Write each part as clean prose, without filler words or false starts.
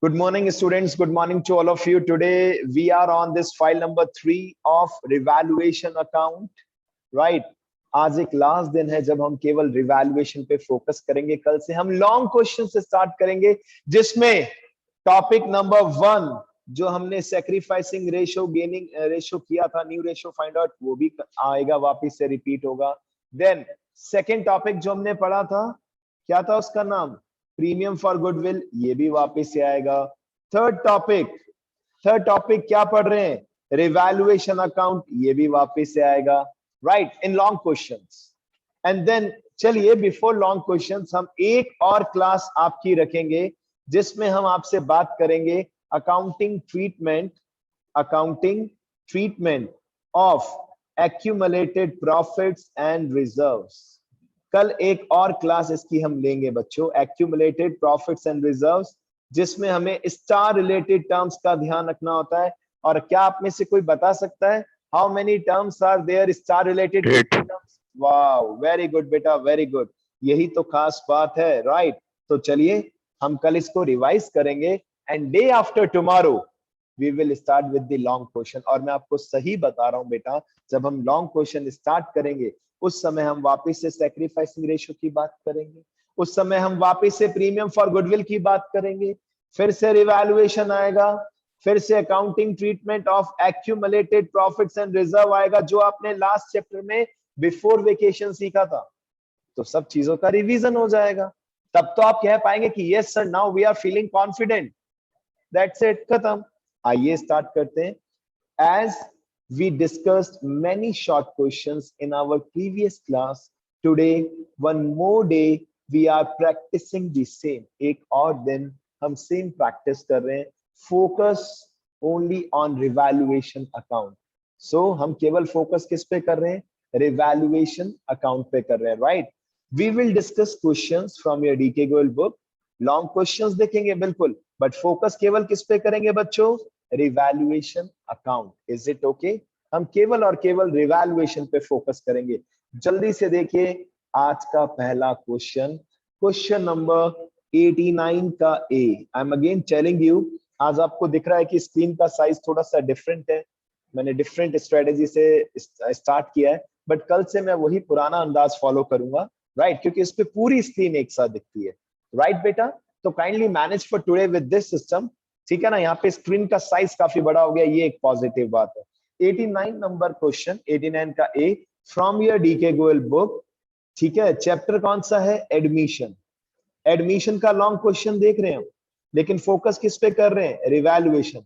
Good morning, students. Good morning to all of you. Today we are on this file number 3 of revaluation account. Right? आज एक last दिन है जब हम केवल रिवैल्यूएशन पे फोकस करेंगे। कल से हम लॉन्ग क्वेश्चन से स्टार्ट करेंगे, जिसमें टॉपिक नंबर 1 जो हमने सैक्रिफाइसिंग रेशियो गेनिंग रेशियो किया था, न्यू रेशियो फाइंड आउट, वो भी आएगा, वापस से रिपीट होगा। देन सेकेंड टॉपिक जो हमने पढ़ा था, क्या था उसका नाम, प्रीमियम फॉर गुडविल, ये भी वापस से आएगा। थर्ड टॉपिक क्या पढ़ रहे हैं, रिवैल्यूएशन अकाउंट, ये भी वापस से आएगा, right, in long questions. And then चलिए बिफोर लॉन्ग क्वेश्चंस हम एक और क्लास आपकी रखेंगे, जिसमें हम आपसे बात करेंगे accounting treatment of accumulated profits and reserves. कल एक और क्लास इसकी हम लेंगे बच्चों, एक्यूमुलेटेड प्रॉफिट्स एंड रिजर्व्स, जिसमें हमें स्टार रिलेटेड टर्म्स का ध्यान रखना होता है। और क्या आप में से कोई बता सकता है how many terms are there star related terms? Wow, very good बेटा, वेरी गुड, यही तो खास बात है, राइट। तो चलिए हम कल इसको रिवाइज करेंगे and day after tomorrow we will start with the long question. और मैं आपको सही बता रहा हूं बेटा, जब हम लॉन्ग क्वेश्चन स्टार्ट करेंगे उस समय हम वापस से सैक्रिफाइसिंग रेशियो की बात करेंगे, उस समय हम वापस से प्रीमियम फॉर गुडविल की बात करेंगे, फिर से रिवैल्यूएशन आएगा, फिर से accounting treatment of accumulated profits and reserve आएगा, जो आपने लास्ट चैप्टर में बिफोर वेकेशन सीखा था। तो सब चीजों का रिवीजन हो जाएगा, तब तो आप कह पाएंगे कि yes sir, now we are feeling confident. That's it, खत्म। आइए स्टार्ट करते हैं। As we discussed many short questions in our previous class, today one more day we are practicing the same। एक और दिन हम सेम प्रैक्टिस कर रहे हैं, focus only on revaluation account. So हम केवल फोकस किस पे कर रहे हैं, रिवैल्यूएशन अकाउंट पे कर रहे हैं, right. We will discuss questions from your DK Goyal book, long questions देखेंगे बिल्कुल, बट फोकस केवल किस पे करेंगे बच्चों, revaluation account. Is it okay? हम केवल और केवल रिवैल्यूएशन पे फोकस करेंगे। जल्दी से देखिए आज का पहला क्वेश्चन, क्वेश्चन नंबर 89 का A. I am again telling you, आज आपको दिख रहा है कि स्क्रीन का साइज थोड़ा सा डिफरेंट है, मैंने डिफरेंट स्ट्रेटेजी से स्टार्ट किया है, बट कल से मैं वही पुराना अंदाज फॉलो करूंगा, राइट, क्योंकि इस पे पूरी स्क्रीन एक साथ दिखती है, राइट बेटा। तो kindly manage for today with this system, ठीक है ना। यहाँ पे स्क्रीन का साइज काफी बड़ा हो गया, ये एक पॉजिटिव बात है। 89 नंबर क्वेश्चन, 89 का A, from your DK Goyal book, ठीक है। चैप्टर कौन सा है, एडमिशन। एडमिशन का लॉन्ग क्वेश्चन देख रहे हैं, लेकिन फोकस किस पे कर रहे हैं, रिवैल्यूएशन।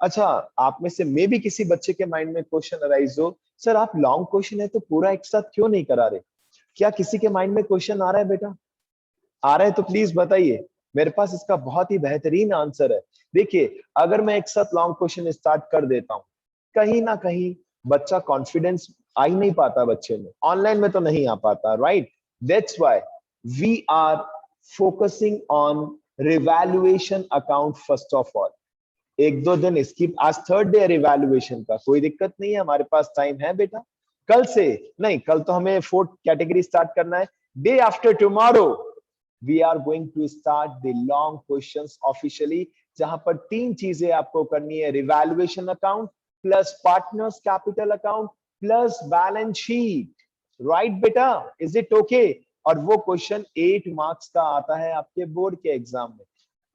अच्छा, आप में से मे भी किसी बच्चे के माइंड में क्वेश्चन अराइज हो, सर आप लॉन्ग क्वेश्चन है तो पूरा एक साथ क्यों नहीं करा रहे? क्या किसी के माइंड में क्वेश्चन आ रहा है बेटा? आ रहा है तो प्लीज बताइए, मेरे पास इसका बहुत ही बेहतरीन आंसर है। देखिए, अगर मैं एक साथ लॉन्ग क्वेश्चन स्टार्ट कर देता हूं, कहीं ना कहीं बच्चा कॉन्फिडेंस आ ही नहीं पाता बच्चे में, ऑनलाइन में तो नहीं आ पाता, right. That's why we are focusing on revaluation account first of all. एक दो दिन इसकी, आज थर्ड डे रिवैल्यूएशन का, कोई दिक्कत नहीं है, हमारे पास टाइम है बेटा। कल से नहीं, कल तो हमें फोर्थ कैटेगरी स्टार्ट करना है। Day after tomorrow we are going to start the long questions officially, जहां पर 3 चीजें आपको करनी है, revaluation account plus partners capital account plus balance sheet, right बेटा, इज इट ओके? और वो क्वेश्चन 8 मार्क्स का आता है आपके बोर्ड के एग्जाम में।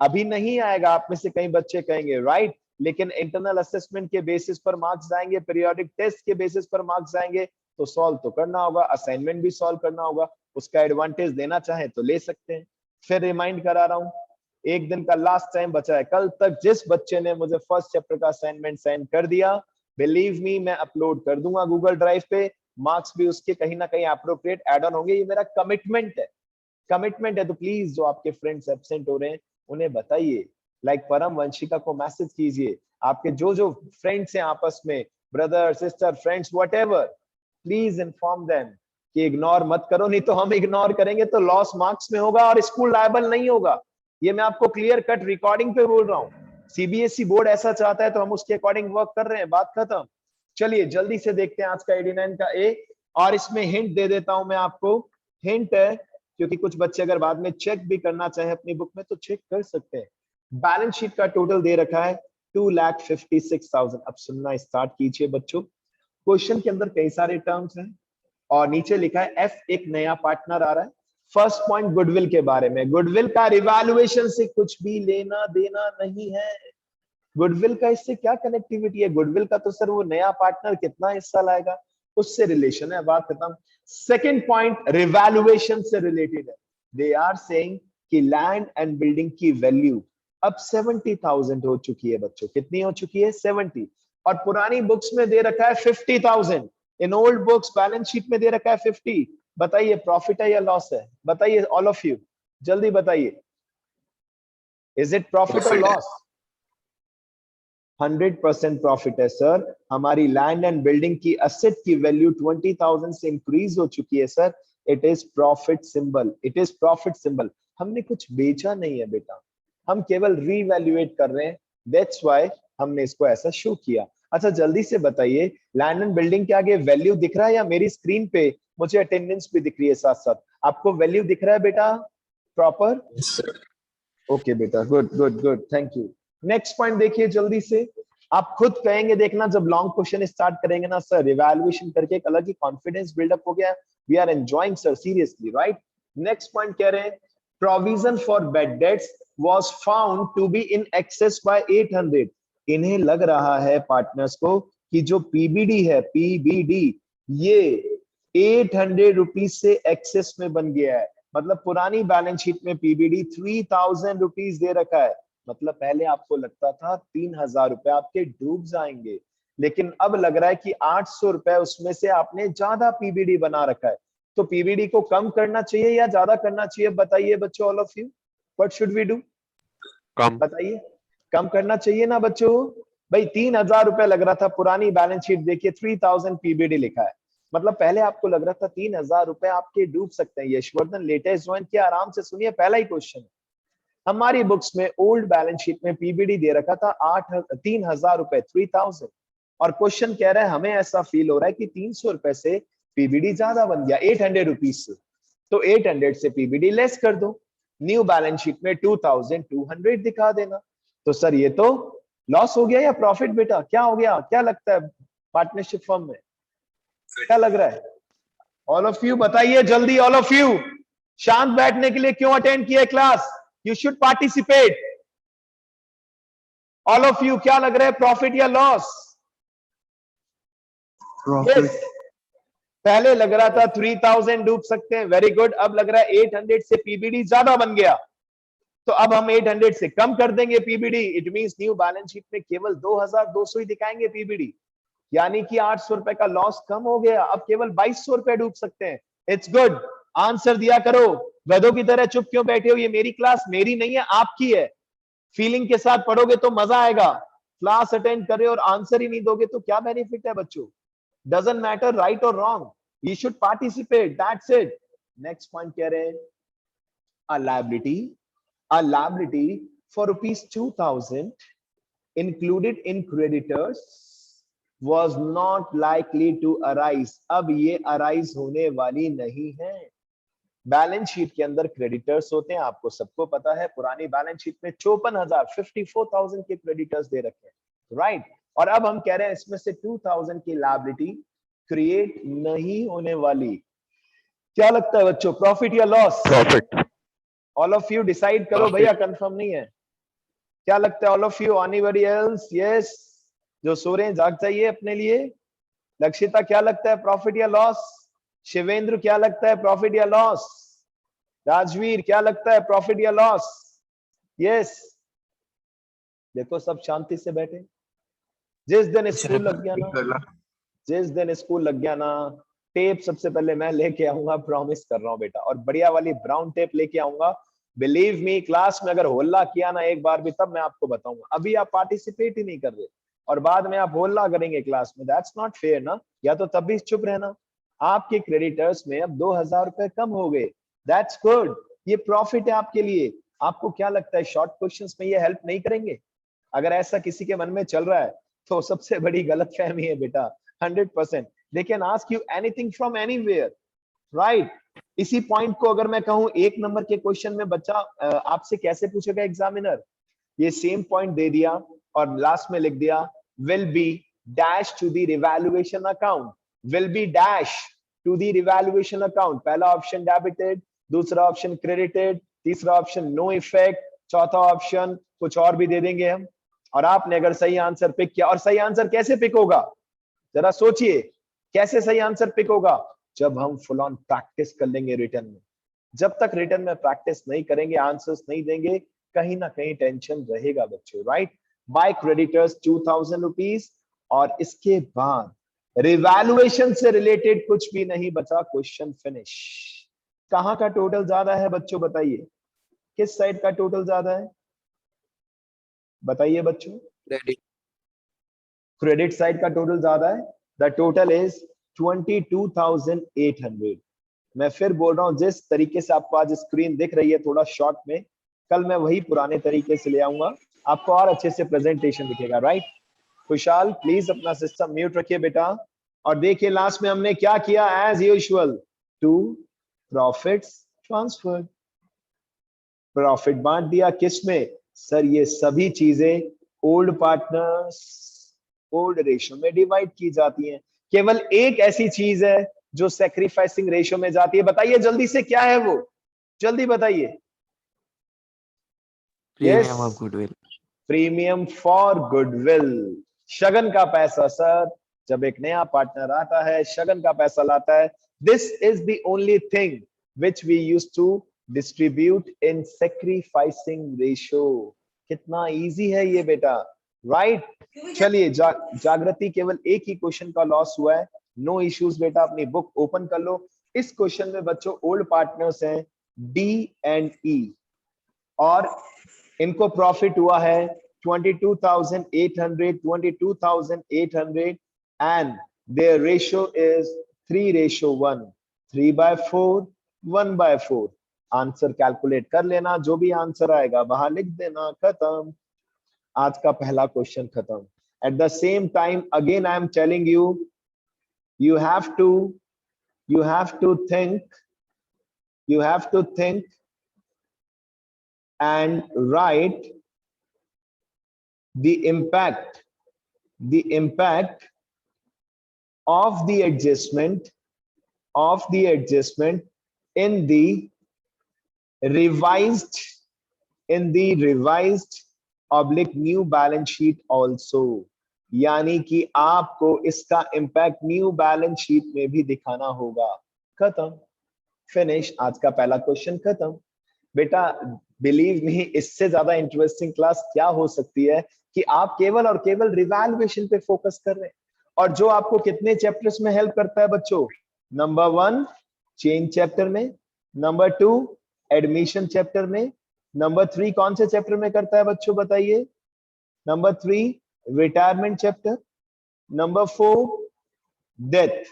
अभी नहीं आएगा, आप में से कई बच्चे कहेंगे, राइट, लेकिन इंटरनल असेसमेंट के बेसिस पर मार्क्स जाएंगे, पीरियोडिक टेस्ट के बेसिस पर मार्क्स जाएंगे, तो सॉल्व तो करना होगा, असाइनमेंट भी सॉल्व करना होगा, उसका एडवांटेज लेना चाहे तो ले सकते हैं। फिर रिमाइंड करा रहा हूं, एक दिन का लास्ट टाइम बचा है। कल तक जिस बच्चे ने मुझे फर्स्ट चैप्टर का असाइनमेंट सेंड कर दिया, बिलीव मी, मैं अपलोड कर दूंगा गूगल ड्राइव पे, मार्क्स भी उसके कहीं ना कहीं एप्रोप्रिएट ऐड ऑन होंगे, ये मेरा कमिटमेंट है। तो प्लीज जो आपके फ्रेंड्स एब्सेंट हो रहे हैं उन्हें बताइए, लाइक परम वंशिका को मैसेज कीजिए, आपके जो जो फ्रेंड्स हैं आपस में, brother sister friends whatever, please inform them कि इग्नोर मत करो, नहीं तो हम इग्नोर करेंगे तो लॉस मार्क्स में होगा और स्कूल लायबल नहीं होगा। ये मैं आपको क्लियर कट रिकॉर्डिंग पे बोल रहा हूँ। सीबीएसई बोर्ड ऐसा चाहता है तो हम उसके अकॉर्डिंग वर्क कर रहे हैं, बात खत्म। चलिए जल्दी से देखते हैं आज का 89 का ए, और इसमें हिंट दे देता हूं मैं आपको। हिंट है क्योंकि कुछ बच्चे अगर बाद में चेक भी करना चाहे अपनी बुक में तो चेक कर सकते हैं। बैलेंस शीट का टोटल दे रखा है 2,56,000। अब सुनना स्टार्ट कीजिए बच्चों। क्वेश्चन के अंदर कई सारे टर्म्स हैं और नीचे लिखा है एफ, एक नया पार्टनर आ रहा है। फर्स्ट पॉइंट गुडविल के बारे में। गुडविल का रिवैल्यूएशन से कुछ भी लेना देना नहीं है। गुडविल का इससे क्या कनेक्टिविटी है? गुडविल का तो सर वो नया पार्टनर कितना हिस्सा लाएगा उससे रिलेशन है, बात खत्म। सेकंड पॉइंट रिवैल्यूएशन से रिलेटेड है। दे आर सेइंग कि लैंड एंड बिल्डिंग की वैल्यू अब 70,000 हो चुकी है बच्चों। कितनी हो चुकी है? 70। और पुरानी बुक्स में दे रखा है 50,000। In old books balance sheet में दे रखा है 50। बताइए प्रॉफिट है या लॉस है? बताइए ऑल ऑफ यू, जल्दी बताइए। इज इट प्रॉफिट और लॉस? 100% प्रॉफिट है सर। हमारी लैंड एंड बिल्डिंग की असेट की वैल्यू 20,000 से इंक्रीज हो चुकी है sir. It is profit symbol, it is profit symbol. हमने कुछ बेचा नहीं है बेटा, हम केवल रीवैल्यूएट कर रहे हैं। दैट्स व्हाई हमने इसको ऐसा शो किया। अच्छा जल्दी से बताइए, लैंड एंड बिल्डिंग के आगे वैल्यू दिख रहा है या मेरी स्क्रीन पे मुझे अटेंडेंस भी दिख रही है साथ साथ? आपको वैल्यू दिख रहा है बेटा प्रॉपर? ओके बेटा, good good good, thank you. Next point देखिए जल्दी से। आप खुद कहेंगे, देखना जब लॉन्ग क्वेश्चन स्टार्ट करेंगे ना सर, इवैल्यूएशन करके एक अलग ही कॉन्फिडेंस बिल्डअप हो गया। We are enjoying sir, seriously, right. Next point कह रहे हैं provision for bad debts was found to be in excess by 800। इन्हें लग रहा है पार्टनर्स को कि जो पीबीडी है, पीबीडी, ये 800 रुपीज से एक्सेस में बन गया है। मतलब पुरानी बैलेंस शीट में पीबीडी 3,000 रुपीज दे रखा है। मतलब पहले आपको लगता था 3,000 रुपए आपके डूब जाएंगे, लेकिन अब लग रहा है कि 800 रुपए उसमें से आपने ज्यादा पीबीडी बना रखा है। तो पीबीडी को कम करना चाहिए या ज्यादा करना चाहिए? बताइए बच्चों, all of you, what should we do? कम। बताइए। कम करना चाहिए ना बच्चों। भाई 3,000 रुपए लग रहा था, पुरानी बैलेंस शीट देखिए 3,000 पीबीडी लिखा है। मतलब पहले आपको लग रहा था 3,000 रुपए आपके डूब सकते हैं। यशवर्धन लेटेस्ट ज्वाइन किया, आराम से सुनिए पहला ही क्वेश्चन। हमारी बुक्स में ओल्ड बैलेंस शीट में पीबीडी दे रखा था 3,000 रुपए, 3,000। और क्वेश्चन कह रहा है हमें ऐसा फील हो रहा है कि 300 रुपए से पीबीडी ज्यादा बन गया 800 रुपीज से, तो 800 से पीबीडी लेस कर दो। न्यू बैलेंस शीट में 2,200 दिखा देना। तो सर ये तो लॉस हो गया या प्रॉफिट बेटा? क्या हो गया, क्या लगता है पार्टनरशिप फर्म में? क्या लग रहा है? ऑल ऑफ यू बताइए जल्दी, ऑल ऑफ यू। शांत बैठने के लिए क्यों अटेंड किया class? You should participate. All of you क्या लग रहा है, प्रॉफिट या लॉस? प्रॉफिट। पहले लग रहा था 3,000 डूब सकते हैं, वेरी गुड। अब लग रहा है 800 से पीबीडी ज्यादा बन गया, तो अब हम 800 से कम कर देंगे PBD. It means new balance sheet में केवल 2,200 ही दिखाएंगे पीबीडी, यानी कि 800 रुपए का लॉस कम हो गया। अब केवल 2,200 रुपए डूब सकते हैं। इट्स गुड, आंसर दिया करो। गधों की तरह चुप क्यों बैठे हो? ये मेरी क्लास, मेरी नहीं है, आपकी है। फीलिंग के साथ पढ़ोगे तो मजा आएगा। क्लास अटेंड करे और आंसर ही नहीं दोगे तो क्या बेनिफिट है बच्चों? डजंट मैटर राइट और wrong, you should participate, that's it. Next point कह रहे हैं a liability for rupees 2,000 included in creditors was not likely to arise। अब ये arise होने वाली नहीं है। बैलेंस शीट के अंदर क्रेडिटर्स होते हैं, आपको सबको पता है। पुरानी बैलेंस शीट में 54,000 के क्रेडिटर्स दे रखे हैं, राइट। और अब हम कह रहे हैं इसमें से 2,000 की लायबिलिटी क्रिएट नहीं होने वाली। क्या लगता है बच्चों, प्रॉफिट या loss? Profit. All of you decide करो भैया, कंफर्म नहीं है। क्या लगता है all of you? Anybody else? Yes, जो सो रहे हैं जाग जाइए अपने लिए। लक्षिता क्या लगता है, प्रॉफिट या लॉस? शिवेंद्र क्या लगता है, प्रॉफिट या लॉस? राजवीर क्या लगता है, प्रॉफिट या लॉस? यस, देखो सब शांति से बैठे। जिस दिन स्कूल लग गया ना, जिस दिन स्कूल लग गया ना, टेप सबसे पहले मैं लेके आऊंगा, प्रॉमिस कर रहा हूं बेटा। और बढ़िया वाली ब्राउन टेप लेके आऊंगा। बिलीव मी, क्लास में अगर होल्ला किया ना एक बार भी, तब मैं आपको बताऊंगा। अभी आप पार्टिसिपेट ही नहीं कर रहे और बाद में आप होल्ला करेंगे क्लास में, दैट्स नॉट फेयर ना। या तो तब भी चुप रहना। आपके क्रेडिटर्स में अब 2,000 रुपए कम हो गए, दैट्स गुड। ये प्रॉफिट है आपके लिए। आपको क्या लगता है शॉर्ट क्वेश्चंस में ये हेल्प नहीं करेंगे? अगर ऐसा किसी के मन में चल रहा है तो सबसे बड़ी गलतफहमी है बेटा, 100%। They can ask you anything from anywhere, right. इसी पॉइंट को अगर मैं कहूं 1 नंबर के क्वेश्चन में बच्चा आपसे कैसे पूछेगा एग्जामिनर, ये सेम पॉइंट दे दिया और लास्ट में लिख दिया will be dash to the revaluation account, will be dash to the revaluation account. पहला ऑप्शन डेबिटेड, दूसरा ऑप्शन क्रेडिटेड, तीसरा ऑप्शन नो इफेक्ट, चौथा ऑप्शन कुछ और भी दे देंगे हम। और आपने अगर सही आंसर पिक किया, और सही आंसर कैसे पिक होगा जरा सोचिए, कैसे सही आंसर पिक होगा? जब हम फुल ऑन प्रैक्टिस कर लेंगे रिटर्न में। जब तक रिटर्न में प्रैक्टिस नहीं करेंगे, आंसर्स नहीं देंगे, कहीं ना कहीं टेंशन रहेगा बच्चों, राइट। बाय क्रेडिटर्स 2000 रुपीज, और इसके बाद रिवैल्यूएशन से रिलेटेड कुछ भी नहीं बचा, क्वेश्चन फिनिश। कहां का टोटल ज्यादा है बच्चों बताइए, किस साइड का टोटल ज्यादा है बताइए बच्चों? क्रेडिट। क्रेडिट साइड का टोटल ज्यादा है। The total is 22,800। मैं फिर बोल रहा हूं, जिस तरीके से आपको आज स्क्रीन दिख रही है थोड़ा शॉर्ट में, कल मैं वही पुराने तरीके से ले आऊंगा, आपको और अच्छे से प्रेजेंटेशन दिखेगा, राइट। खुशहाल प्लीज अपना सिस्टम म्यूट रखिए बेटा। और देखिए लास्ट में हमने क्या किया, as usual to profits transfer, profit बांट दिया किस में सर? ये सभी चीजें ओल्ड पार्टनर्स ओल्ड रेशियो में डिवाइड की जाती हैं। केवल एक ऐसी चीज है जो सैक्रिफाइसिंग रेशियो में जाती है, बताइए जल्दी से क्या है वो, जल्दी बताइए। Premium of goodwill. Premium for goodwill, Shagun का पैसा सर। जब एक नया पार्टनर आता है, शगन का पैसा लाता है, this is the only thing which we use to distribute in sacrificing ratio. कितना इजी है ये बेटा, राइट। चलिए जागृति, केवल एक ही क्वेश्चन का लॉस हुआ है, नो इश्यूज बेटा, अपनी बुक ओपन कर लो। इस क्वेश्चन में बच्चों ओल्ड पार्टनर्स हैं डी एंड ई, और इनको प्रॉफिट हुआ है 22,800 and their ratio is 3:1, 3/4, 1/4। Answer calculate कर लेना, जो भी आंसर आएगा बाहर लिख देना, खत्म। आज का पहला क्वेश्चन खत्म। At the same time again I am telling you, you have to think and write the impact of the adjustment in the revised oblique new balance sheet also, यानी कि आपको इसका इंपैक्ट न्यू बैलेंस शीट में भी दिखाना होगा। खत्म, finish, आज का पहला क्वेश्चन खत्म। बेटा बिलीव मी, इससे ज्यादा इंटरेस्टिंग क्लास क्या हो सकती है कि आप केवल और केवल रिवैल्यूएशन पे फोकस कर रहे हैं, और जो आपको कितने चैप्टर्स में हेल्प करता है बच्चों? नंबर 1 चेंज चैप्टर में, नंबर 2 एडमिशन चैप्टर में, नंबर 3 कौन से चैप्टर में करता है बच्चों बताइए? Number 3 retirement chapter, number 4 death,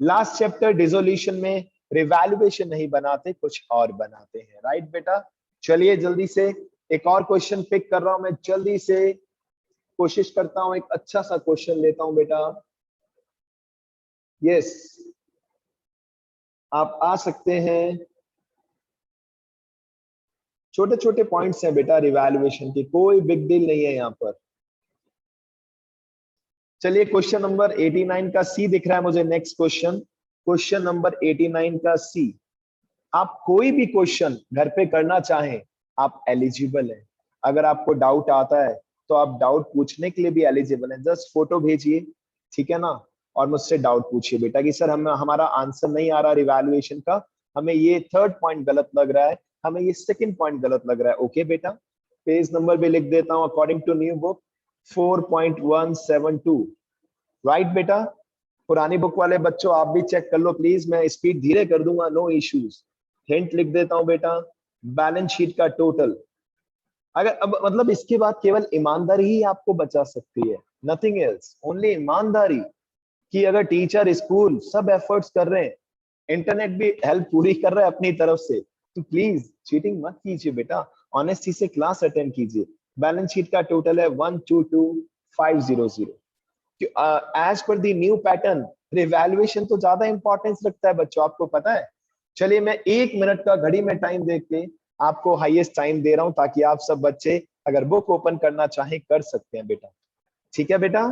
last chapter dissolution में रिवैल्यूएशन नहीं बनाते, कुछ और बनाते हैं, राइट बेटा। चलिए जल्दी से एक और क्वेश्चन पिक कर रहा हूं मैं, जल्दी से कोशिश करता हूं, एक अच्छा सा क्वेश्चन लेता हूं बेटा। यस, आप आ सकते हैं। छोटे छोटे पॉइंट्स हैं बेटा रिवैल्यूएशन की, कोई बिग डील नहीं है यहां पर। चलिए क्वेश्चन नंबर 89 का सी दिख रहा है मुझे, नेक्स्ट क्वेश्चन नंबर 89 का सी। आप कोई भी क्वेश्चन घर पे करना चाहें, आप एलिजिबल हैं। अगर आपको डाउट आता है तो आप डाउट पूछने के लिए भी एलिजिबल हैं, जस्ट फोटो भेजिए, ठीक है ना, और मुझसे डाउट पूछिए बेटा कि सर हमारा आंसर नहीं आ रहा रिवैल्यूएशन का, हमें ये थर्ड पॉइंट गलत लग रहा है, हमें ये सेकंड पॉइंट गलत लग रहा है। ओके बेटा, पेज नंबर भी लिख देता हूं according to new book 4.172, right बेटा। पुरानी बुक वाले बच्चों आप भी चेक कर लो प्लीज, मैं स्पीड धीरे कर दूंगा, नो इश्यूज। हिंट लिख देता हूं बेटा, बैलेंस शीट का टोटल। अगर अब मतलब इसके बाद केवल ईमानदारी ही आपको बचा सकती है, नथिंग एल्स, ओनली ईमानदारी। कि अगर टीचर स्कूल सब एफर्ट्स कर रहे हैं, इंटरनेट भी हेल्प पूरी कर रहा है अपनी तरफ से, तो प्लीज चीटिंग मत कीजिए बेटा, ऑनेस्टी से क्लास अटेंड कीजिए। बैलेंस शीट का टोटल है 122,500। As per the new pattern revaluation तो ज्यादा इंपॉर्टेंस रखता है बच्चों, आपको पता है। चलिए मैं 1 मिनट का घड़ी में टाइम देख के आपको हाईएस्ट टाइम दे रहा हूं, ताकि आप सब बच्चे अगर बुक ओपन करना चाहे कर सकते हैं बेटा, ठीक है बेटा।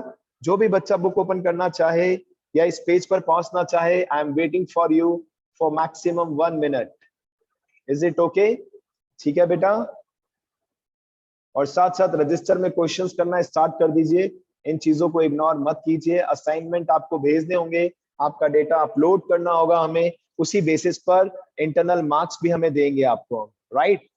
जो भी बच्चा बुक ओपन करना चाहे या इस पेज पर पहुंचना चाहे, I am waiting for you for maximum 1 minute. Is it okay? ठीक है बेटा। और साथ साथ रजिस्टर में क्वेश्चंस करना स्टार्ट कर दीजिए, इन चीजों को इग्नोर मत कीजिए। असाइनमेंट आपको भेजने होंगे, आपका डेटा अपलोड करना होगा हमें, उसी बेसिस पर इंटरनल मार्क्स भी हमें देंगे आपको, राइट?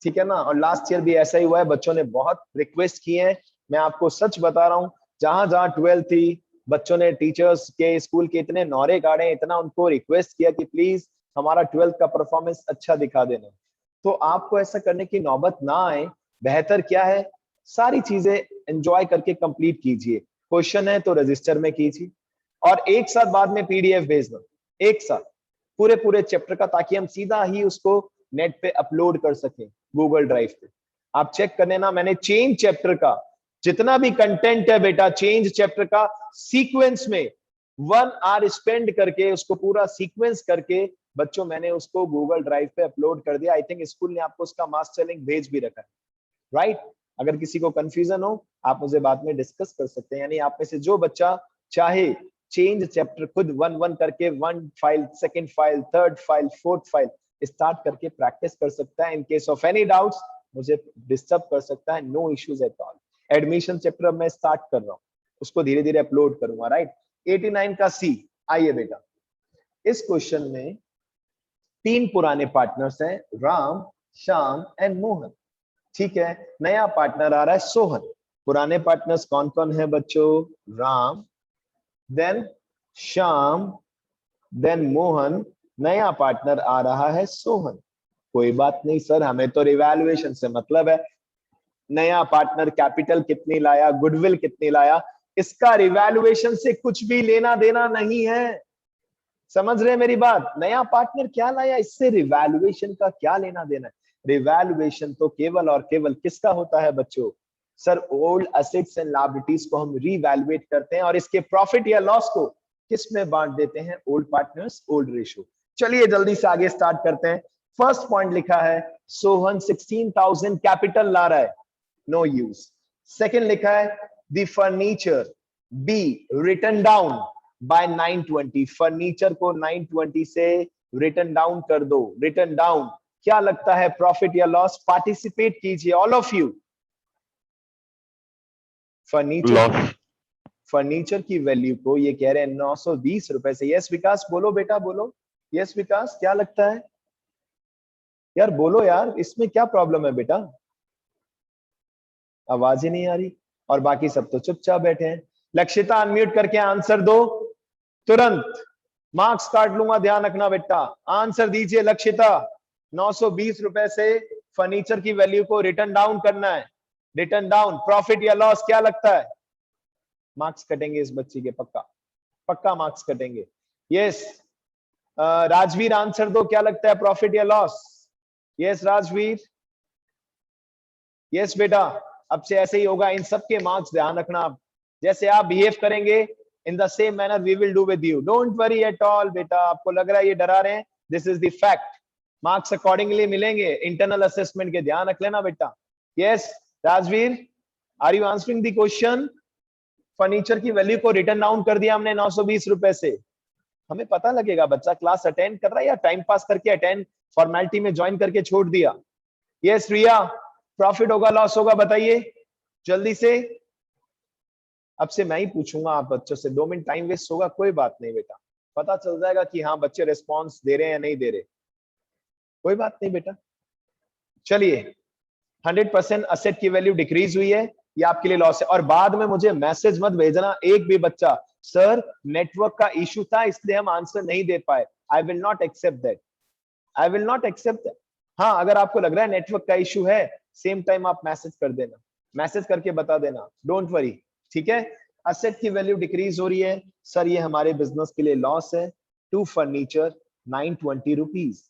ठीक है ना। और लास्ट ईयर भी ऐसा ही हुआ है, बच्चों ने बहुत रिक्वेस्ट की है। मैं आपको सच बता रहा हूँ, जहां जहां 12 थी, बच्चों ने टीचर्स के, स्कूल के इतने नौरे गाड़े, इतना उनको रिक्वेस्ट किया कि प्लीज हमारा 12th का परफॉर्मेंस अच्छा दिखा देना। तो आपको ऐसा करने की नौबत ना आए, बेहतर क्या है, सारी चीजें एंजॉय करके कंप्लीट कीजिए। क्वेश्चन है तो रजिस्टर में कीजिए, और एक साथ बाद में पीडीएफ भेजना, एक साथ पूरे पूरे चैप्टर का, ताकि हम सीधा ही उसको नेट पे अपलोड कर सकें गूगल ड्राइव पे। आप चेक कर लेना, मैंने चेंज चैप्टर का जितना भी कंटेंट है बेटा, चेंज चैप्टर का सीक्वेंस में 1 आवर स्पेंड करके, उसको पूरा सीक्वेंस करके बच्चों मैंने उसको गूगल ड्राइव पे अपलोड कर दिया। आई थिंक स्कूल ने आपको उसका मास्टर लिंक भेज भी रखा है, राइट? अगर किसी को कंफ्यूजन हो, आप मुझे बाद में डिस्कस कर सकते हैं। यानी आप में से जो बच्चा चाहे चेंज चैप्टर खुद 1-1 करके, 1 file, 2nd file, 3rd file, 4th file start करके प्रैक्टिस कर सकता है। In case of any doubts मुझे डिस्टर्ब कर सकता है, no issues at all. Admission chapter मैं स्टार्ट कर रहा हूँ, उसको धीरे धीरे अपलोड करूंगा, राइट? 89 का सी। आइए बेटा, इस क्वेश्चन में 3 पुराने पार्टनर्स हैं, राम, श्याम एंड मोहन। ठीक है, नया पार्टनर आ रहा है सोहन। पुराने पार्टनर्स कौन कौन है बच्चों? Ram, then Shyam, then Mohan. नया पार्टनर आ रहा है सोहन। कोई बात नहीं सर, हमें तो रिवैल्यूएशन से मतलब है। नया पार्टनर कैपिटल कितनी लाया, गुडविल कितनी लाया, इसका रिवैल्यूएशन से कुछ भी लेना देना नहीं है। समझ रहे हैं मेरी बात? नया पार्टनर क्या लाया, इससे रिवैल्यूएशन का क्या लेना देना है? रिवैल्यूएशन तो केवल और केवल किसका होता है बच्चों? Sir, old assets and liabilities को हम रीवैल्यूएट करते हैं और इसके प्रॉफिट या लॉस को किस में बांट देते हैं? Old partners old ratio. चलिए जल्दी से आगे स्टार्ट करते हैं। फर्स्ट पॉइंट लिखा है सोहन 16,000 कैपिटल ला रहा है, नो यूज। सेकंड लिखा है the furniture be written down by 920। Furniture को 920 से रिटन डाउन कर दो, रिटन डाउन। क्या लगता है प्रॉफिट या लॉस? पार्टिसिपेट कीजिए all of you. Loss. Furniture की वैल्यू को ये कह रहे हैं 920 रुपए से। यस विकास, बोलो बेटा बोलो। यस विकास, क्या लगता है यार? बोलो यार, इसमें क्या प्रॉब्लम है बेटा? आवाज ही नहीं आ रही, और बाकी सब तो चुपचाप बैठे हैं। लक्षिता, अनम्यूट करके आंसर दो तुरंत, मार्क्स काट लूंगा, ध्यान रखना बेटा। आंसर दीजिए लक्षिता। 920 रुपए से फर्नीचर की वैल्यू को रिटर्न डाउन करना है, रिटर्न डाउन। प्रॉफिट या लॉस क्या लगता है? मार्क्स कटेंगे इस बच्ची के, पक्का पक्का मार्क्स कटेंगे। यस राजवीर, आंसर दो, क्या लगता है प्रॉफिट या लॉस? यस राजवीर, यस बेटा। अब से ऐसे ही होगा, इन सबके मार्क्स ध्यान रखना आप। जैसे आप बिहेव करेंगे, in the same manner we will do with you, don't worry at all बेटा। आपको लग रहा है ये डरा रहे हैं, this is the fact. Marks accordingly मिलेंगे इंटरनल असेसमेंट के, ध्यान रख लेना बेटा। Yes Rajveer, are you answering the question? Furniture की वैल्यू को रिटर्न डाउन कर दिया हमने 920 रुपए से। हमें पता लगेगा बच्चा क्लास अटेंड कर रहा है या टाइम पास करके अटेंड फॉर्मेलिटी में ज्वाइन करके छोड़ दिया। यस रिया, प्रॉफिट होगा लॉस होगा बताइए जल्दी से। अब से मैं ही पूछूंगा आप बच्चों से, 2 मिनट टाइम वेस्ट होगा, कोई बात नहीं बेटा, पता चल जाएगा कि हाँ बच्चे रिस्पॉन्स दे रहे हैं या नहीं दे रहे, कोई बात नहीं बेटा। चलिए, 100% असेट की वैल्यू डिक्रीज हुई है, ये आपके लिए लॉस है। और बाद में मुझे मैसेज मत भेजना एक भी बच्चा, सर नेटवर्क का इशू था इसलिए हम आंसर नहीं दे पाए। I will not accept that, I will not accept that. हाँ, अगर आपको लग रहा है नेटवर्क का इशू है, सेम टाइम आप मैसेज कर देना, मैसेज करके बता देना, डोंट वरी, ठीक है। असेट की वैल्यू डिक्रीज हो रही है, सर ये हमारे बिजनेस के लिए लॉस है। To furniture 920 rupees,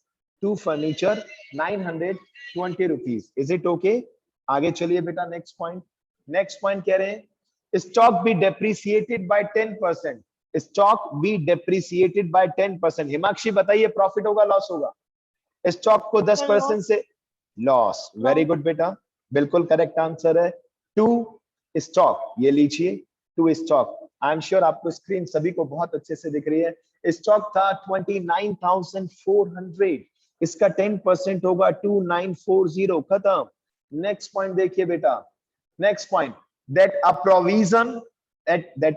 to furniture 920 rupees, is it okay? आगे चलिए बेटा, नेक्स्ट पॉइंट। नेक्स्ट पॉइंट कह रहे हैं stock be depreciated by 10%। Stock be depreciated by 10%। Himakshi बताइए, प्रॉफिट होगा लॉस होगा? स्टॉक को 10% से लॉस। वेरी गुड बेटा, बिल्कुल करेक्ट आंसर है। टू स्टॉक, ये लीजिए to stock. I am sure आपको स्क्रीन सभी को बहुत अच्छे से दिख रही है। स्टॉक था 29,400, इसका 10% होगा 2940, खत्म। नेक्स्ट पॉइंट देखिए बेटा, next point, that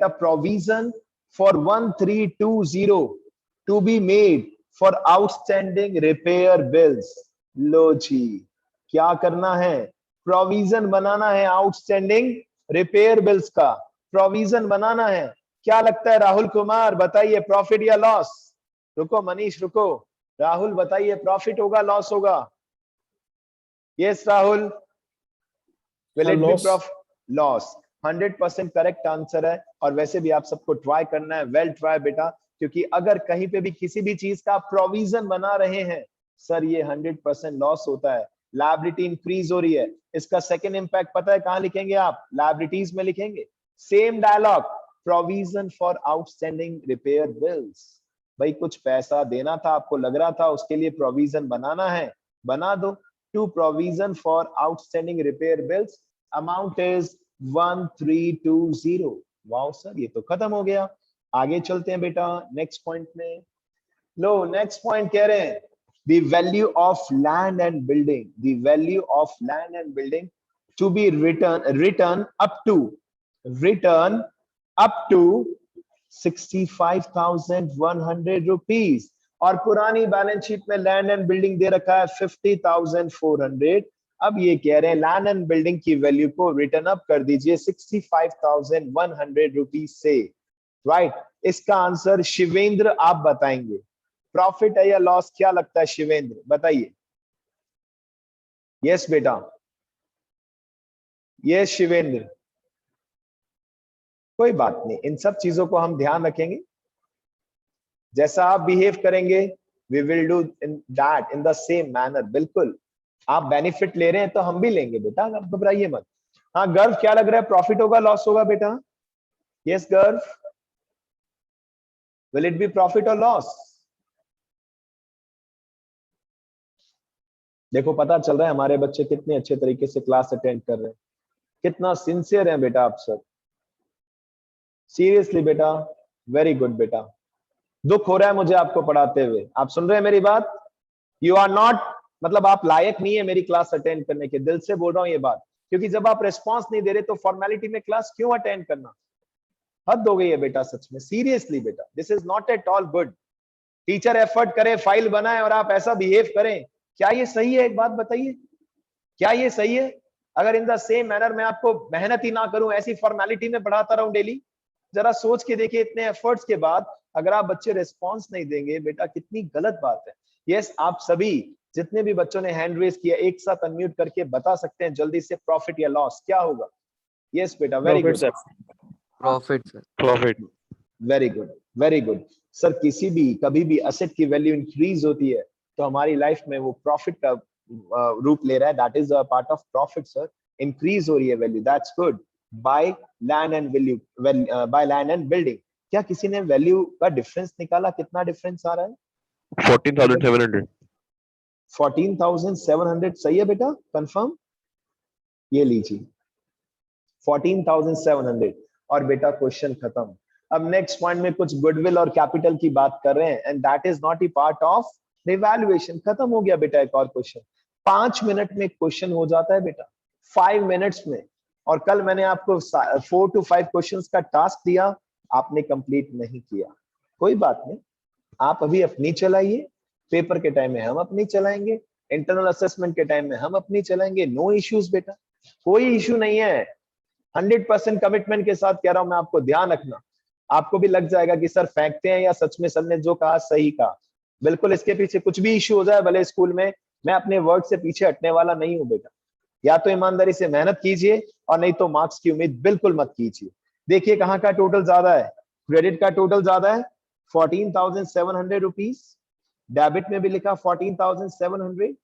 a provision for 1320 to be made for outstanding repair bills। लो जी, क्या करना है, प्रोविजन बनाना है आउटस्टैंडिंग रिपेयर बिल्स का, प्रोविजन बनाना है। क्या लगता है राहुल कुमार, बताइए प्रॉफिट या लॉस? रुको मनीष रुको, राहुल बताइए प्रॉफिट होगा लॉस होगा? Yes Rahul, will it be profit? Loss. 100% correct answer है। और वैसे भी आप सबको ट्राई करना है, वेल ट्राई बेटा, क्योंकि अगर कहीं पे भी किसी भी चीज का प्रोविजन बना रहे हैं सर, ये 100% लॉस होता है, लायबिलिटी इंक्रीज हो रही है। इसका सेकंड इंपैक्ट पता है कहां लिखेंगे आप? लायबिलिटीज में लिखेंगे। Same dialogue, provision for outstanding repair bills. भाई कुछ पैसा देना था आपको, लग रहा था, उसके लिए प्रोविजन बनाना है, बना दो। To provision for outstanding repair bills, amount is 1320। Wow sir, ये तो खत्म हो गया। आगे चलते हैं बेटा नेक्स्ट पॉइंट में। लो नेक्स्ट पॉइंट कह रहे हैं the value of land and building, the value of land and building to be written up to 65,100 rupees। और पुरानी बैलेंस शीट में लैंड एंड बिल्डिंग दे रखा है 50,400। अब ये कह रहे हैं लैंड एंड बिल्डिंग की वैल्यू को रिटर्न अप कर दीजिए 65,100 रुपीज से। राइट, इसका आंसर शिवेंद्र आप बताएंगे, प्रॉफिट है या लॉस? क्या लगता है शिवेंद्र, बताइए। यस बेटा, यस शिवेंद्र, कोई बात नहीं, इन सब चीजों को हम ध्यान रखेंगे। जैसा आप बिहेव करेंगे we will do in that in the same manner. बिल्कुल, आप बेनिफिट ले रहे हैं तो हम भी लेंगे बेटा, आप घबराइए मत। हाँ गर्व, क्या लग रहा है, प्रॉफिट होगा लॉस होगा बेटा? यस गर्व, विल इट बी प्रॉफिट और लॉस? देखो पता चल रहा है हमारे बच्चे कितने अच्छे तरीके से क्लास अटेंड कर रहे हैं, कितना सिंसियर हैं बेटा आप सब। सीरियसली बेटा, वेरी गुड बेटा। दुख हो रहा है मुझे आपको पढ़ाते हुए, आप सुन रहे हैं मेरी बात? यू आर नॉट, मतलब आप लायक नहीं है मेरी क्लास अटेंड करने के, दिल से बोल रहा हूं ये बात। क्योंकि जब आप रिस्पॉन्स नहीं दे रहे तो फॉर्मेलिटी में क्लास क्यों अटेंड करना? हद हो गई है बेटा सच में, सीरियसली बेटा, this is not at all good. Teacher effort करे, फाइल बनाए और आप ऐसा बिहेव करें, क्या ये सही है? एक बात बताइए, क्या ये सही है? अगर इन द सेम मैनर मैं आपको मेहनत ही ना करूं, ऐसी फॉर्मेलिटी में पढ़ाता रहूं डेली, जरा सोच के देखिए, इतने एफर्ट्स के बाद अगर आप बच्चे रिस्पॉन्स नहीं देंगे बेटा, कितनी गलत बात है। यस, आप सभी जितने भी बच्चों ने हैंड रेज किया एक साथ अनम्यूट करके बता सकते हैं जल्दी से, प्रॉफिट या लॉस क्या होगा? यस बेटा, very good. Profit sir. Profit. Very good, very good sir. किसी भी कभी भी असेट की वैल्यू इंक्रीज होती है तो हमारी लाइफ में वो प्रॉफिट का रूप ले रहा है, that is a part of profit sir. Increase हो रही है value, that's good. By land and value, by land and building. क्या किसी ने वैल्यू का डिफरेंस निकाला? कितना डिफरेंस आ रहा है? 14,700। 14,700 सही है बेटा, कंफर्म? ये लीजिए 14,700। और बेटा क्वेश्चन खत्म। अब नेक्स्ट पॉइंट में कुछ गुडविल और कैपिटल की बात कर रहे हैं, and that is not a part of revaluation. खत्म हो गया बेटा एक और क्वेश्चन। 5 मिनट में क्वेश्चन हो जाता है बेटा, 5 मिनट्स में। और कल मैंने आपको 4 to 5 क्वेश्चंस का टास्क दिया, आपने कंप्लीट नहीं किया, कोई बात नहीं, आप अभी अपनी चलाइए। पेपर के टाइम में हम अपनी चलाएंगे, इंटरनल असेसमेंट के टाइम में हम अपनी चलाएंगे। नो इश्यूज बेटा, कोई इश्यू नहीं है। 100% कमिटमेंट के साथ कह रहा हूं मैं आपको, ध्यान रखना। आपको भी लग जाएगा कि सर फेंकते हैं या सच में सर ने जो कहा सही कहा। बिल्कुल, इसके पीछे कुछ भी इश्यू हो जाए भले स्कूल में, मैं अपने वर्ड से पीछे हटने वाला नहीं हूं बेटा। या तो ईमानदारी से मेहनत कीजिए और नहीं तो मार्क्स की उम्मीद बिल्कुल मत कीजिए। देखिए कहां का टोटल ज्यादा है, क्रेडिट का टोटल ज्यादा है 14,700 रुपीज, डेबिट में भी लिखा 14,700।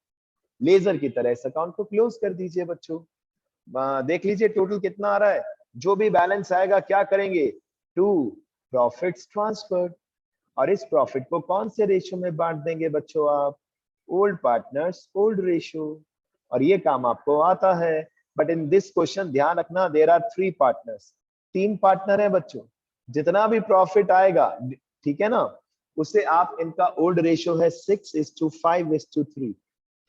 लेजर की तरह इस अकाउंट को क्लोज कर दीजिए बच्चों। देख लीजिए टोटल कितना आ रहा है। जो भी बैलेंस आएगा क्या करेंगे? To profits transferred. और इस प्रॉफिट को कौन से रेशियो में बांट देंगे बच्चों आप? Old partners old ratio. और ये काम आपको आता है, बट इन दिस क्वेश्चन ध्यान रखना देयर आर 3 पार्टनर्स, 3 पार्टनर है बच्चों। जितना भी प्रॉफिट आएगा, ठीक है ना, उसे आप, इनका ओल्ड रेशियो है 6:5:3।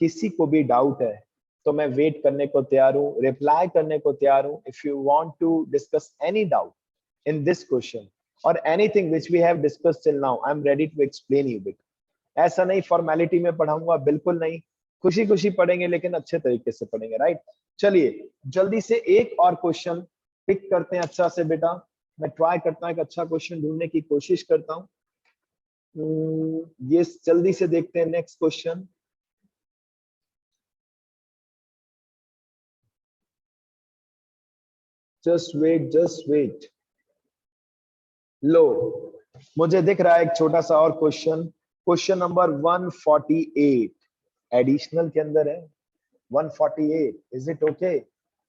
किसी को भी डाउट है तो मैं वेट करने को तैयार हूँ, रिप्लाई करने को तैयार हूँ। If you want to discuss any doubt in this question और anything which we have discussed till now, I am ready to explain you bit. ऐसा नहीं फॉर्मेलिटी में पढ़ाऊंगा, बिल्कुल नहीं, खुशी खुशी पढ़ेंगे लेकिन अच्छे तरीके से पढ़ेंगे, राइट। चलिए जल्दी से एक और क्वेश्चन पिक करते हैं अच्छा से बेटा। मैं ट्राई करता हूं एक अच्छा क्वेश्चन ढूंढने की कोशिश करता हूं। ये जल्दी से देखते हैं नेक्स्ट क्वेश्चन। Just wait. लो, मुझे दिख रहा है एक छोटा सा और क्वेश्चन, क्वेश्चन नंबर 148 एडिशनल के अंदर है 148, इज इट ओके?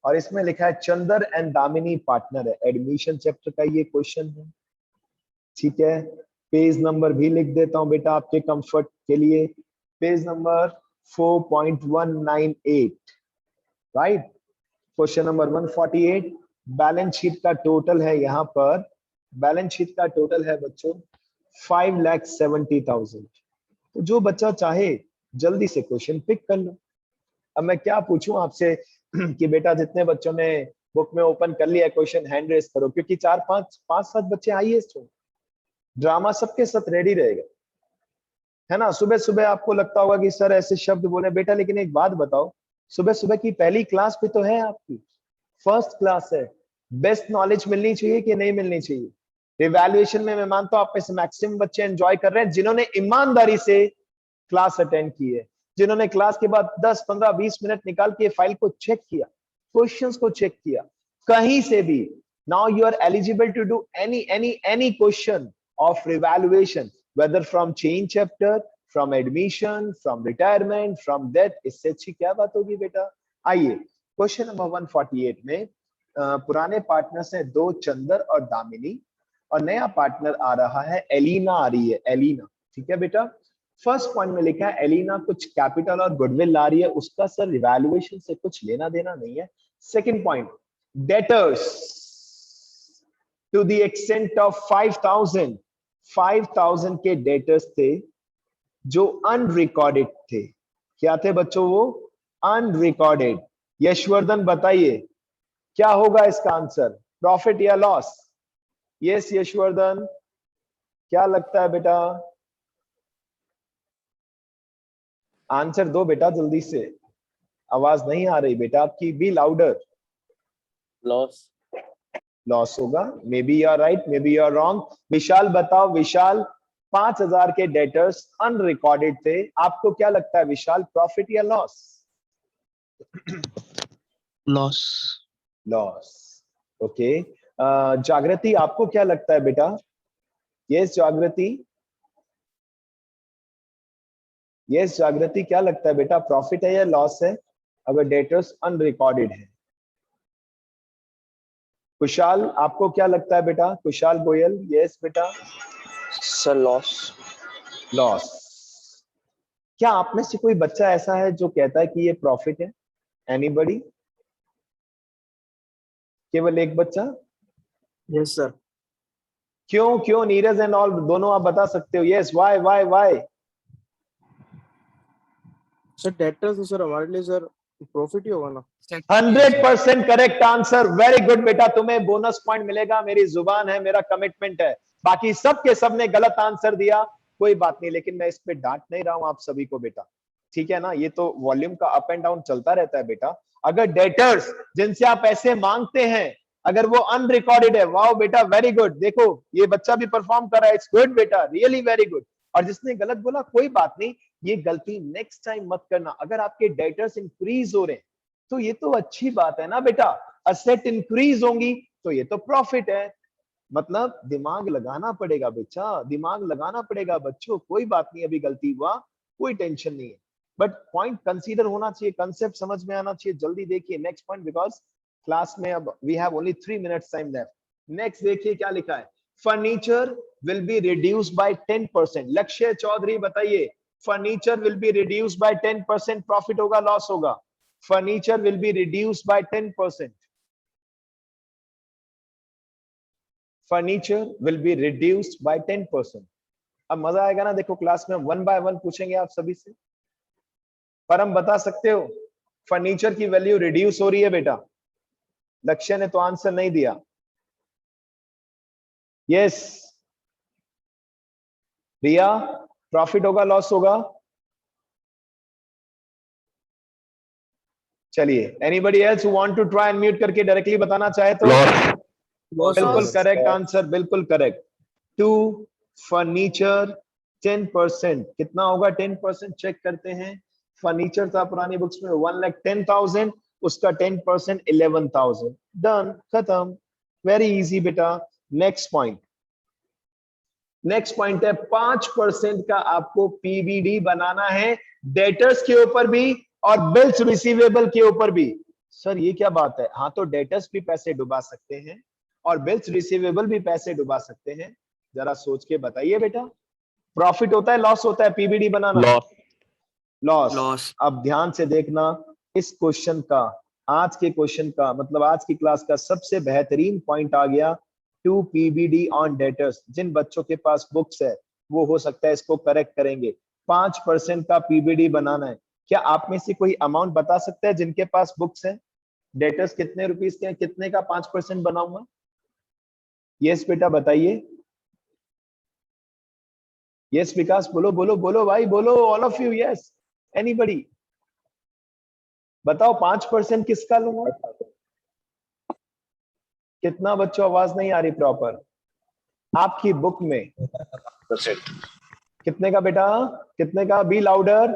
और इसमें लिखा है चंदर एंड दामिनी पार्टनर है, एडमिशन चैप्टर का ये क्वेश्चन है, ठीक है। पेज नंबर भी लिख देता हूं बेटा आपके कंफर्ट के लिए, page number 4.198, right. Question number 148, balance sheet का टोटल है, यहाँ पर बैलेंस शीट का टोटल है बच्चों 5,70,000। तो जो बच्चा चाहे जल्दी से क्वेश्चन पिक कर लो। अब मैं क्या पूछूं आपसे कि बेटा जितने बच्चों ने बुक में ओपन कर लिया क्वेश्चन हैंड रेस करो, क्योंकि 4-5-7 बच्चे आईएएस हो, ड्रामा सबके साथ रेडी रहेगा, है ना। सुबह सुबह आपको लगता होगा कि सर ऐसे शब्द बोले, बेटा लेकिन एक बात बताओ, सुबह सुबह की पहली क्लास भी तो है आपकी, फर्स्ट क्लास है, बेस्ट नॉलेज मिलनी चाहिए कि नहीं मिलनी चाहिए। इवैल्यूएशन में मैं मानता हूं आप में से मैक्सिमम बच्चे एंजॉय कर रहे हैं जिन्होंने ईमानदारी से क्लास अटेंड की है, जिन्होंने क्लास के बाद 10, 15, 20 मिनट निकाल के फाइल को चेक किया, क्वेश्चंस को चेक किया, कहीं से भी। Now you are eligible to do any question of revaluation, whether from change chapter, from admission, from retirement, from death. इससे अच्छी क्या बात होगी बेटा। आइए क्वेश्चन नंबर 148 में पुराने पार्टनर्स हैं 2 चंदर और दामिनी, और नया पार्टनर आ रहा है एलिना, आ रही है एलिना, ठीक है बेटा। फर्स्ट पॉइंट में लिखा है एलिना कुछ कैपिटल और गुडविल ला रही है, उसका सर रिवैल्यूएशन से कुछ लेना देना नहीं है। Second point, debtors to the extent of 5,000 के डेटर्स थे जो अनरिकॉर्डेड थे। क्या थे बच्चों वो? अनरिकॉर्डेड। यशवर्धन बताइए क्या होगा इसका आंसर, प्रॉफिट या लॉस? यस यशवर्धन, क्या लगता है बेटा? आंसर दो बेटा जल्दी से, आवाज नहीं आ रही बेटा आपकी, बी लाउडर। लॉस। लॉस होगा, maybe you are right, maybe you are wrong. Vishal बताओ, विशाल 5,000 के डेटर्स अनरिकॉर्डेड थे, आपको क्या लगता है विशाल, प्रॉफिट या लॉस? Loss. Loss, okay. जागृति आपको क्या लगता है बेटा? यस जागृति, यस जागृति क्या लगता है बेटा, प्रॉफिट है या लॉस है अगर डेटर्स अनरिकॉर्डेड है? कुशाल आपको क्या लगता है बेटा, कुशाल गोयल? यस बेटा, सर लॉस। लॉस। क्या आप में से कोई बच्चा ऐसा है जो कहता है कि ये प्रॉफिट है? एनीबडी? केवल एक बच्चा? Yes sir. क्यों क्यों? नीरज एंड ऑल दोनों आप बता सकते हो। Yes, why why why? Sir debtors तो सर हमारे लिए सर प्रॉफिट ही होगा ना। 100% करेक्ट आंसर, वेरी गुड बेटा, तुम्हें बोनस पॉइंट मिलेगा, मेरी जुबान है, मेरा कमिटमेंट है। बाकी सब के सब ने गलत आंसर दिया, कोई बात नहीं, लेकिन मैं इस पे डांट नहीं रहा हूं आप सभी को बेटा, ठीक है ना। ये तो वॉल्यूम का अप एंड डाउन चलता रहता है बेटा। अगर डेटर्स जिनसे आप पैसे मांगते हैं अगर वो अनरिकॉर्डेड है, वाओ बेटा, वेरी गुड, देखो ये बच्चा भी परफॉर्म कर रहा है, इट्स गुड बेटा, रियली वेरी गुड। और जिसने गलत बोला कोई बात नहीं, ये गलती नेक्स्ट टाइम मत करना। अगर आपके डेटर्स इंक्रीज हो रहे हैं तो ये तो अच्छी बात है ना बेटा, असेट इंक्रीज होंगी तो ये तो प्रॉफिट है। मतलब दिमाग लगाना पड़ेगा बच्चा, दिमाग लगाना पड़ेगा बच्चों, कोई बात नहीं, अभी गलती हुआ कोई टेंशन नहीं है, बट पॉइंट कंसीडर होना चाहिए, कंसेप्ट समझ में आना चाहिए। जल्दी देखिए नेक्स्ट पॉइंट, बिकॉज क्लास में अब we have only 3 minutes time left. Next देखिए क्या लिखा है, furniture will be reduced by 10%। Lakshya Chaudhary बताइए, furniture will be reduced by 10%, profit होगा लॉस होगा? Furniture will be reduced by 10%. Furniture will be reduced by 10%. अब मजा आएगा ना, देखो क्लास में 1 बाय 1 पूछेंगे आप सभी से, पर हम बता सकते हो फर्नीचर की वैल्यू रिड्यूस हो रही है बेटा? लक्ष्य ने तो आंसर नहीं दिया. यस रिया, प्रॉफिट होगा लॉस होगा? चलिए, anybody else who want to try and mute करके डायरेक्टली बताना चाहे तो? Loss. बिल्कुल Loss. करेक्ट आंसर, बिल्कुल करेक्ट. टू फर्नीचर 10%, कितना होगा 10%? चेक करते हैं. फर्नीचर था पुरानी बुक्स में 1,10,000, उसका 10% 11,000. डन, खत्म. वेरी इजी बेटा. Next point. नेक्स्ट पॉइंट है 5% का आपको पीबीडी बनाना है, डेटर्स के ऊपर भी और बिल्स रिसीवेबल के ऊपर भी. सर ये क्या बात है? हाँ, तो डेटर्स भी पैसे डुबा सकते हैं और बिल्स रिसीवेबल भी पैसे डुबा सकते हैं. जरा सोच के बताइए बेटा, प्रॉफिट होता है लॉस होता है पीबीडी बनाना? Loss. लॉस. Loss. अब ध्यान से देखना, इस क्वेश्चन का, आज के क्वेश्चन का मतलब आज की क्लास का सबसे बेहतरीन पॉइंट आ गया. To PBD on debtors. जिन बच्चों के पास बुक्स है वो हो सकता है इसको करेक्ट करेंगे. 5% का पीबीडी बनाना है. क्या आप में से कोई अमाउंट बता सकता है जिनके पास बुक्स है? डेटर्स कितने रुपीस के हैं, कितने का 5% बनाऊंगा? यस बेटा बताइए. यस विकास, बोलो बोलो बोलो भाई, बोलो all of you. Yes anybody बताओ 5% किसका लूंगा? कितना बच्चों, आवाज नहीं आ रही प्रॉपर. आपकी बुक में कितने का बेटा, कितने का? Be louder.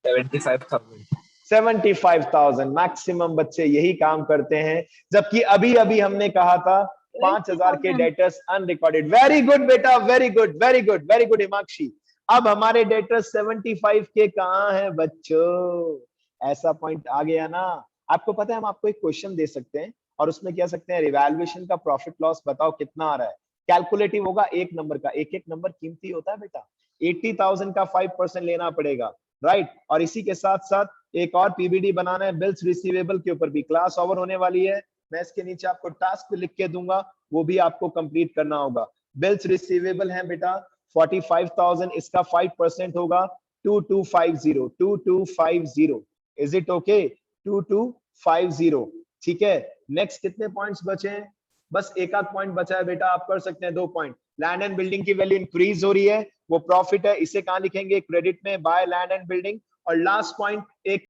75,000. 75,000. मैक्सिमम बच्चे यही काम करते हैं, जबकि अभी अभी हमने कहा था 5,000 के डेटर्स अनरिकॉर्डेड. वेरी गुड बेटा, very good very good very good Himakshi. अब हमारे डेटर्स 75 के कहां हैं बच्चों? ऐसा पॉइंट आ गया ना. आपको पता है हम आपको एक क्वेश्चन दे सकते हैं और उसमें कह सकते हैं रिवैल्यूएशन का प्रॉफिट लॉस बताओ कितना आ रहा है. कैलकुलेटिव होगा, एक नंबर का, एक एक नंबर कीमती होता है बेटा. 80,000 का 5% लेना पड़ेगा, राइट. और इसी के साथ साथ एक और पीबीडी बनाना है बिल्स रिसीवेबल के ऊपर भी. क्लास ओवर होने वाली है, मैं इसके नीचे आपको टास्क लिख के दूंगा, वो भी आपको कंप्लीट करना होगा. बिल्स रिसीवेबल है बेटा 45,000, इसका 5% होगा 2250. 2250. Is it okay? 2250. ठीक है. नेक्स्ट कितने पॉइंट्स बचे हैं? बस एक आध पॉइंट बचा है बेटा, आप कर सकते हैं 2 पॉइंट. लैंड एंड बिल्डिंग की वैल्यू इंक्रीज हो रही है, वो प्रॉफिट है, इसे कहां लिखेंगे? क्रेडिट में, बाय लैंड एंड बिल्डिंग. और लास्ट पॉइंट, एक